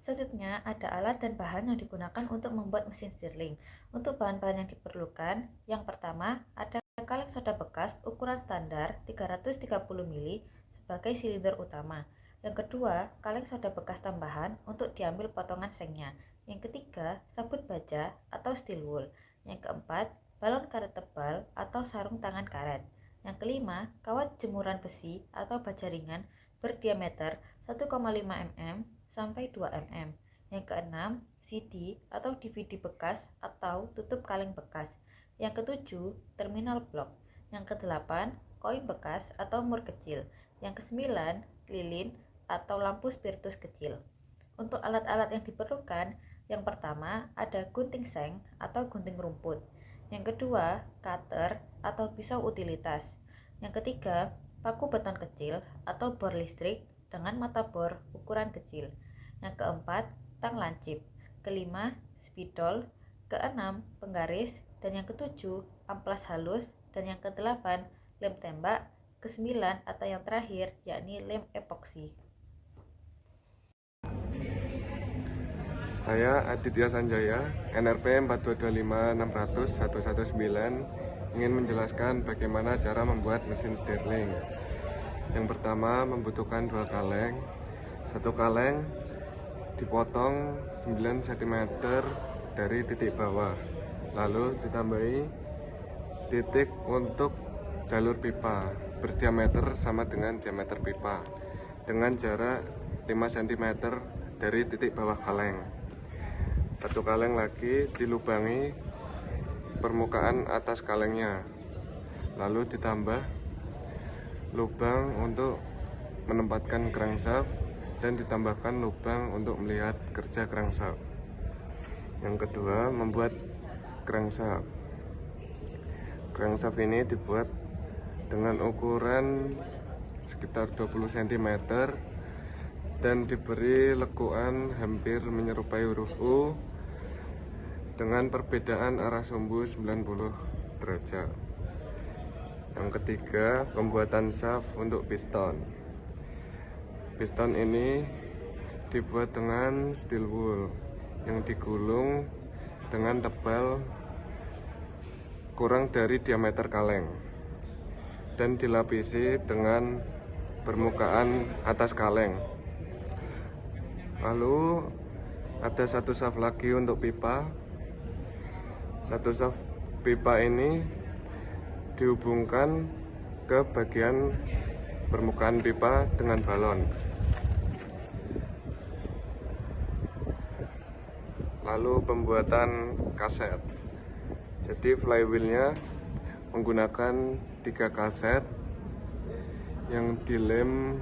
Selanjutnya, ada alat dan bahan yang digunakan untuk membuat mesin stirling. Untuk bahan-bahan yang diperlukan, yang pertama, ada kaleng soda bekas ukuran standar 330 ml sebagai silinder utama. Yang kedua, kaleng soda bekas tambahan untuk diambil potongan sengnya. Yang ketiga, sabut baja atau steel wool. Yang keempat, balon karet tebal atau sarung tangan karet. Yang kelima, kawat jemuran besi atau baja ringan berdiameter 1,5 mm sampai 2 mm. Yang keenam, CD atau DVD bekas atau tutup kaleng bekas. Yang ketujuh, terminal blok. Yang kedelapan, koin bekas atau mur kecil. Yang kesembilan, lilin atau lampu spiritus kecil. Untuk alat-alat yang diperlukan, yang pertama ada gunting seng atau gunting rumput. Yang kedua, cutter atau pisau utilitas. Yang ketiga, paku beton kecil atau bor listrik dengan mata bor ukuran kecil. Yang keempat, tang lancip. Kelima, spidol. Keenam, penggaris. Dan yang ketujuh, amplas halus. Dan yang kedelapan, lem tembak. Kesembilan atau yang terakhir, yakni lem epoksi. Saya Aditya Sanjaya, NRP 4225600 ingin menjelaskan bagaimana cara membuat mesin stirling. Yang pertama membutuhkan 2 kaleng. Satu kaleng dipotong 9 cm dari titik bawah, lalu ditambahi titik untuk jalur pipa berdiameter sama dengan diameter pipa dengan jarak 5 cm dari titik bawah kaleng. Satu kaleng lagi dilubangi permukaan atas kalengnya, lalu ditambah lubang untuk menempatkan crankshaft dan ditambahkan lubang untuk melihat kerja crankshaft. Yang kedua, membuat crankshaft. Crankshaft ini dibuat dengan ukuran sekitar 20 cm dan diberi lekuan hampir menyerupai huruf U dengan perbedaan arah sumbu 90 derajat. Yang ketiga, pembuatan shaft untuk piston. Piston ini dibuat dengan steel wool yang digulung dengan tebal kurang dari diameter kaleng dan dilapisi dengan permukaan atas kaleng. Lalu ada satu shaft lagi untuk pipa. Satu shaft pipa ini dihubungkan ke bagian permukaan pipa dengan balon. Lalu pembuatan kaset. Jadi flywheelnya menggunakan 3 kaset yang dilem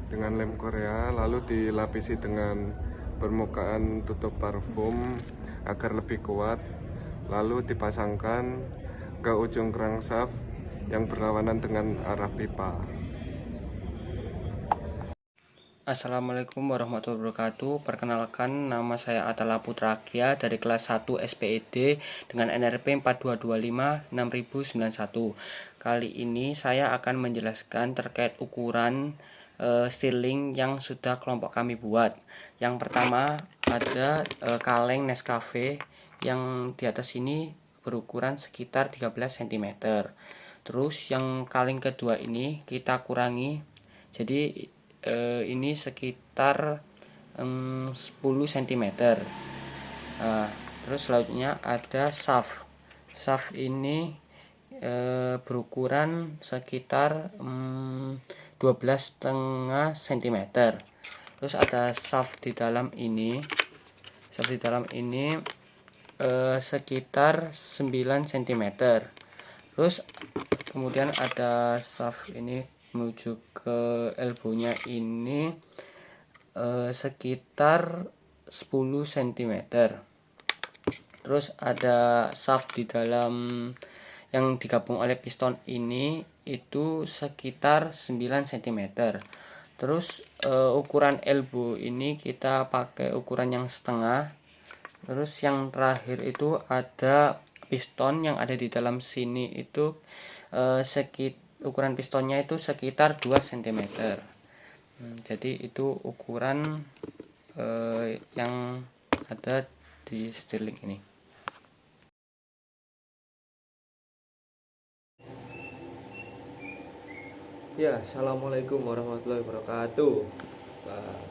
dengan lem Korea, lalu dilapisi dengan permukaan tutup parfum agar lebih kuat, lalu dipasangkan ke ujung crankshaft yang berlawanan dengan arah pipa. Assalamualaikum warahmatullahi wabarakatuh. Perkenalkan, nama saya Atala Putrakia dari kelas 1 SPED dengan NRP 42256.091. Kali ini saya akan menjelaskan terkait ukuran stirling yang sudah kelompok kami buat. Yang pertama ada kaleng Nescafe yang di atas ini berukuran sekitar 13 cm. Terus yang kaleng kedua ini kita kurangi, jadi ini sekitar 10 cm. Terus selanjutnya ada shaft. Shaft ini berukuran sekitar 12,5 cm. Terus ada shaft di dalam ini. Shaft di dalam ini sekitar 9 cm. Terus kemudian ada shaft ini menuju ke elbownya ini sekitar 10 cm. Terus ada shaft di dalam yang digabung oleh piston ini itu sekitar 9 cm. Terus ukuran elbow ini kita pakai ukuran yang setengah. Terus yang terakhir itu ada piston yang ada di dalam sini itu ukuran pistonnya itu sekitar 2 cm. Jadi itu ukuran yang ada di Stirling ini. Ya, assalamualaikum warahmatullahi wabarakatuh.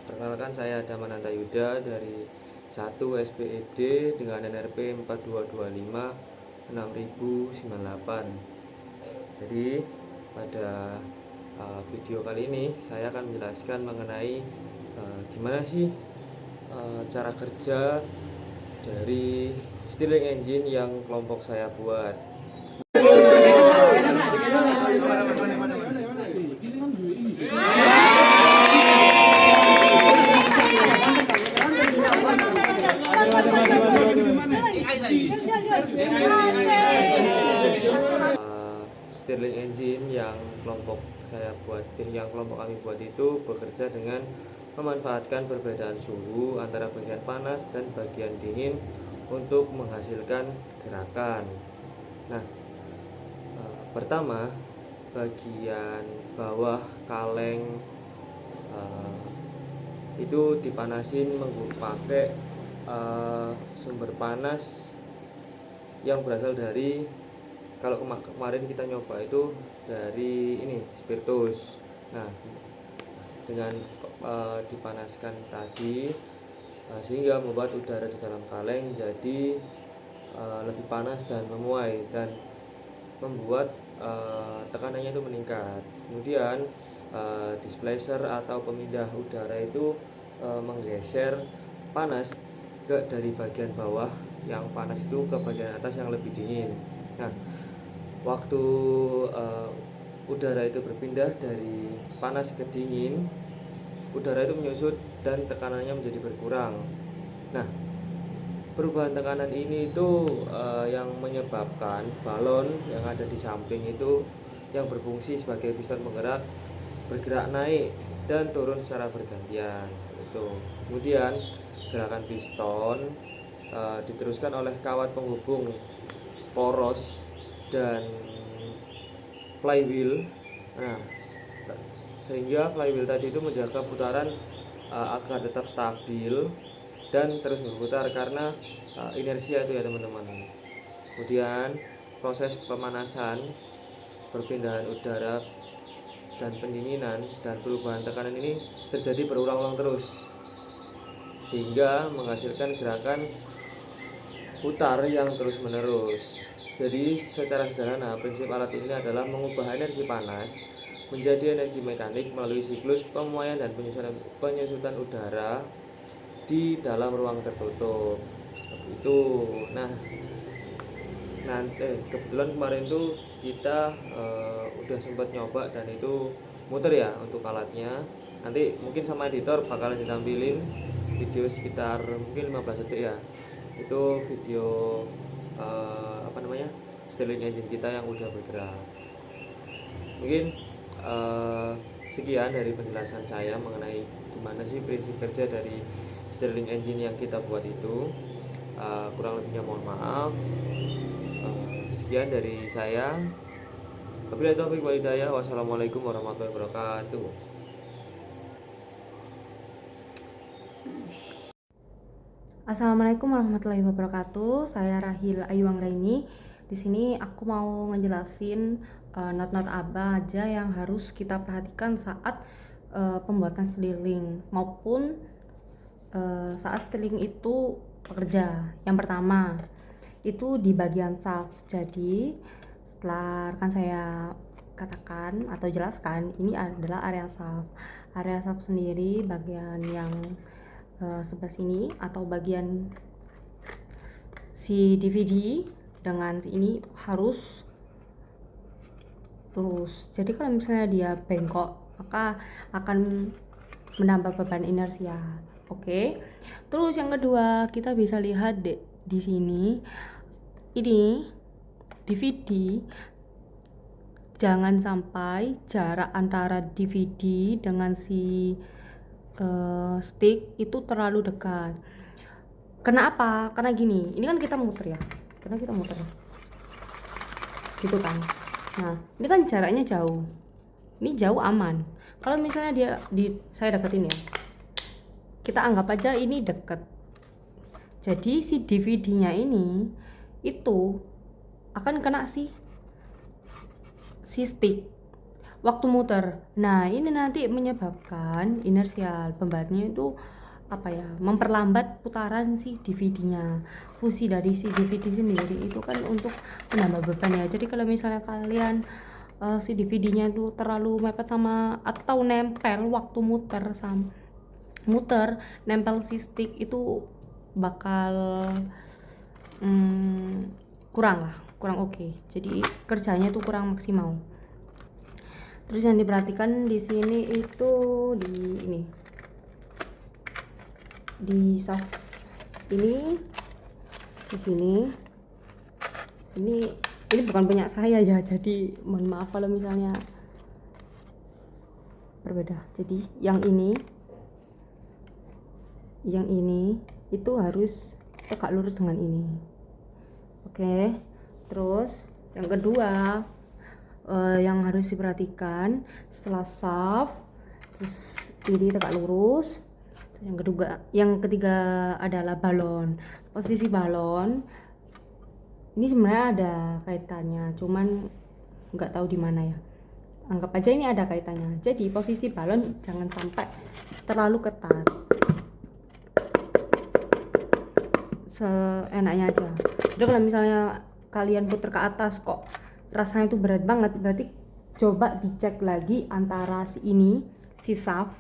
Perkenalkan, saya Damananta Yuda dari 1 SPED dengan NRP 4225 6098. Jadi pada video kali ini saya akan menjelaskan mengenai gimana sih cara kerja dari Stirling engine yang kelompok saya buat. Stirling engine yang kelompok kami buat itu bekerja dengan memanfaatkan perbedaan suhu antara bagian panas dan bagian dingin untuk menghasilkan gerakan. Nah, pertama, bagian bawah kaleng itu dipanasin pakai sumber panas yang berasal dari, kalau kemarin kita nyoba itu dari ini spiritus. Nah, dengan dipanaskan tadi sehingga membuat udara di dalam kaleng jadi lebih panas dan memuai dan membuat tekanannya itu meningkat. Kemudian displacer atau pemindah udara itu menggeser panas dari bagian bawah yang panas itu ke bagian atas yang lebih dingin. Nah, waktu udara itu berpindah dari panas ke dingin, udara itu menyusut dan tekanannya menjadi berkurang. Nah, perubahan tekanan ini itu yang menyebabkan balon yang ada di samping itu yang berfungsi sebagai piston bergerak naik dan turun secara bergantian. Kemudian gerakan piston diteruskan oleh kawat penghubung poros dan flywheel. Nah, sehingga flywheel tadi itu menjaga putaran agar tetap stabil dan terus berputar karena inersia itu ya teman-teman. Kemudian proses pemanasan, perpindahan udara dan pendinginan dan perubahan tekanan ini terjadi berulang-ulang terus sehingga menghasilkan gerakan putar yang terus-menerus. Jadi secara sederhana prinsip alat ini adalah mengubah energi panas menjadi energi mekanik melalui siklus pemuaian dan penyusutan udara di dalam ruang tertutup. Seperti itu. Nah, kebetulan kemarin tuh kita udah sempat nyoba dan itu muter ya untuk alatnya. Nanti mungkin sama editor bakalan ditampilin video sekitar mungkin 15 detik ya. Itu video Stirling engine kita yang udah bergerak. Mungkin sekian dari penjelasan saya mengenai gimana sih prinsip kerja dari Stirling engine yang kita buat itu. Kurang lebihnya mohon maaf. Sekian dari saya. Wabillahi taufiq wal hidayah. Wassalamualaikum warahmatullahi wabarakatuh. Assalamualaikum warahmatullahi wabarakatuh. Saya Rahil Ayu Anggraini. Di sini aku mau ngejelasin not-not apa aja yang harus kita perhatikan saat pembuatan Stirling maupun saat Stirling itu bekerja. Yang pertama itu di bagian shaft. Jadi setelah rekan saya katakan atau jelaskan, ini adalah area shaft. Area shaft sendiri bagian yang sebelah sini atau bagian si DVD dengan si ini harus lurus. Jadi kalau misalnya dia bengkok maka akan menambah beban inersia. Oke. Terus yang kedua kita bisa lihat di sini ini DVD, jangan sampai jarak antara DVD dengan si stick itu terlalu dekat. Kenapa? Karena gini, ini kan kita muter ya. Gitu kan. Nah, ini kan jaraknya jauh. Ini jauh aman. Kalau misalnya saya deketin ya. kita anggap aja ini deket. Jadi si DVD-nya ini itu akan kena si stick waktu muter. Nah, ini nanti menyebabkan inersial, pembahatnya itu apa ya, memperlambat putaran si DVD-nya. Fungsi dari si DVD sendiri itu kan untuk menambah beban ya. Jadi kalau misalnya kalian si DVD-nya itu terlalu mepet sama atau nempel waktu muter nempel si stick, itu bakal kurang oke. Jadi kerjanya tuh kurang maksimal. Terus yang diperhatikan di sini itu di shaft ini, di sini ini bukan punya saya ya, jadi mohon maaf kalau misalnya berbeda. Jadi yang ini itu harus tegak lurus dengan ini. Oke. Terus yang kedua yang harus diperhatikan setelah shaft, terus ini tegak lurus. Yang ketiga adalah balon. Posisi balon ini sebenarnya ada kaitannya, cuman nggak tahu di mana ya. Anggap aja ini ada kaitannya. Jadi posisi balon jangan sampai terlalu ketat, seenaknya aja. Jadi kalau misalnya kalian putar ke atas kok rasanya itu berat banget, berarti coba dicek lagi antara si shaft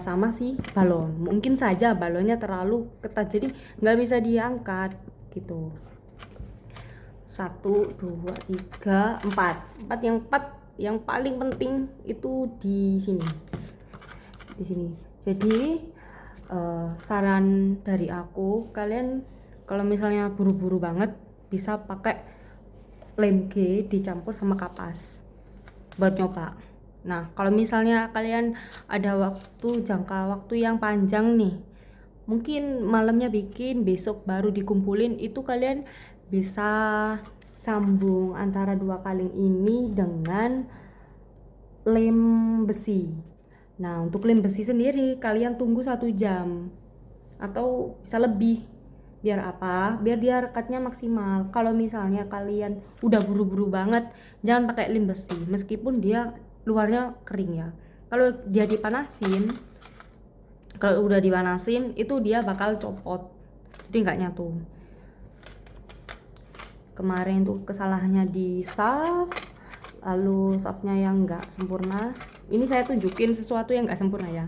sama si balon. Mungkin saja balonnya terlalu ketat, jadi nggak bisa diangkat gitu. 1, 2, 3, 4. Yang paling penting itu di sini. Jadi saran dari aku, kalian kalau misalnya buru-buru banget bisa pakai lem G dicampur sama kapas buat nyoba. Nah, kalau misalnya kalian ada jangka waktu yang panjang nih, mungkin malamnya bikin, besok baru dikumpulin, itu kalian bisa sambung antara 2 kaleng ini dengan lem besi. Nah, untuk lem besi sendiri kalian tunggu 1 jam atau bisa lebih. Biar apa? Biar dia rekatnya maksimal. Kalau misalnya kalian udah buru-buru banget, jangan pakai lem besi meskipun dia luarnya kering ya. Kalau udah dipanasin itu dia bakal copot, jadi nggak nyatu. Kemarin tuh kesalahannya di shaft, lalu shaftnya yang nggak sempurna. Ini saya tunjukin sesuatu yang nggak sempurna ya.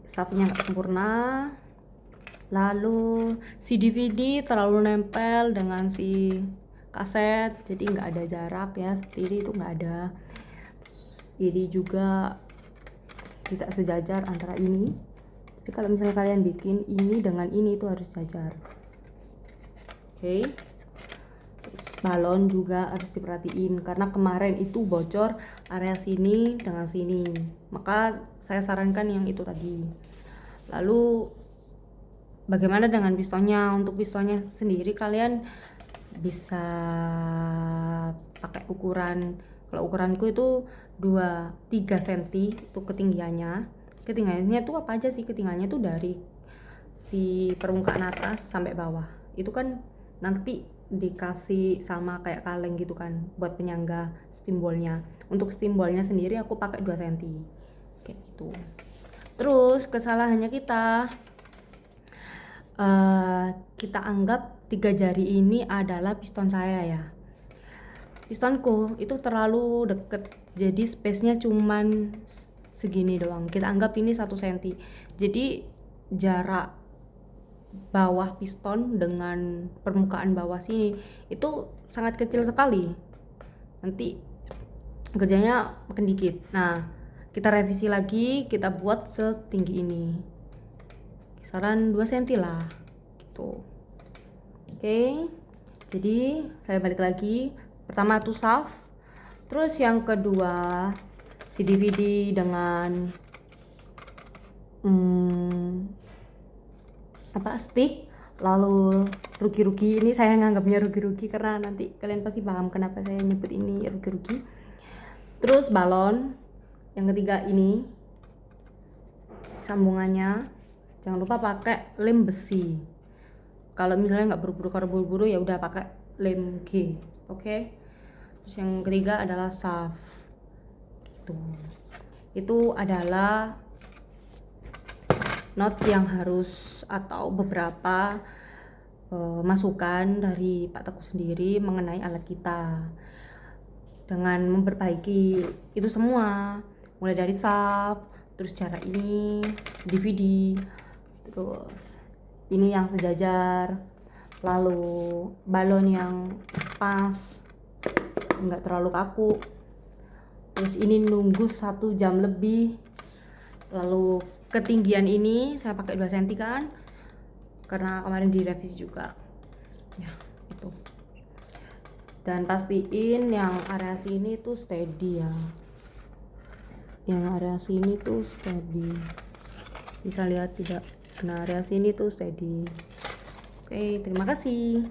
Shaftnya nggak sempurna, lalu si DVD terlalu nempel dengan si kaset, jadi nggak ada jarak ya, seperti ini itu nggak ada. Ini juga tidak sejajar antara ini. Jadi kalau misalnya kalian bikin ini dengan ini itu harus sejajar. Oke. Terus balon juga harus diperhatiin karena kemarin itu bocor area sini dengan sini. Maka saya sarankan yang itu tadi. Lalu bagaimana dengan pistonnya? Untuk pistonnya sendiri kalian bisa pakai ukuran. Kalau ukuranku itu 2-3 cm itu ketinggiannya. Ketinggiannya itu apa aja sih? Ketinggiannya itu dari si permukaan atas sampai bawah. Itu kan nanti dikasih sama kayak kaleng gitu kan buat penyangga stimbolnya. Untuk stimbolnya sendiri aku pakai 2 cm kayak gitu. Terus kesalahannya kita anggap 3 jari ini adalah piston saya ya. Pistonku itu terlalu deket, jadi space-nya cuman segini doang. Kita anggap ini 1 cm. Jadi jarak bawah piston dengan permukaan bawah sini itu sangat kecil sekali. Nanti kerjanya makin dikit. Nah, kita revisi lagi, kita buat setinggi ini. Kisaran 2 cm lah gitu. Oke. Jadi saya balik lagi. Pertama tuh shaft, terus yang kedua si DVD dengan stick. Lalu rugi-rugi, ini saya nganggapnya rugi-rugi karena nanti kalian pasti paham kenapa saya nyebut ini rugi-rugi. Terus balon yang ketiga ini sambungannya jangan lupa pakai lem besi. Kalau misalnya nggak buru-buru ya udah pakai lem G. Oke. Terus yang ketiga adalah shaft. Itu adalah not yang harus atau beberapa masukan dari Pak Teguh sendiri mengenai alat kita dengan memperbaiki itu semua, mulai dari shaft, terus cara ini DVD, terus ini yang sejajar, lalu balon yang pas, nggak terlalu kaku, terus ini nunggu 1 jam lebih, lalu ketinggian ini saya pakai 2 cm kan karena kemarin direvisi juga ya itu. Dan pastiin yang area sini tuh steady ya, yang area sini tuh steady, bisa lihat tidak, nah area sini tuh steady. Oke, terima kasih.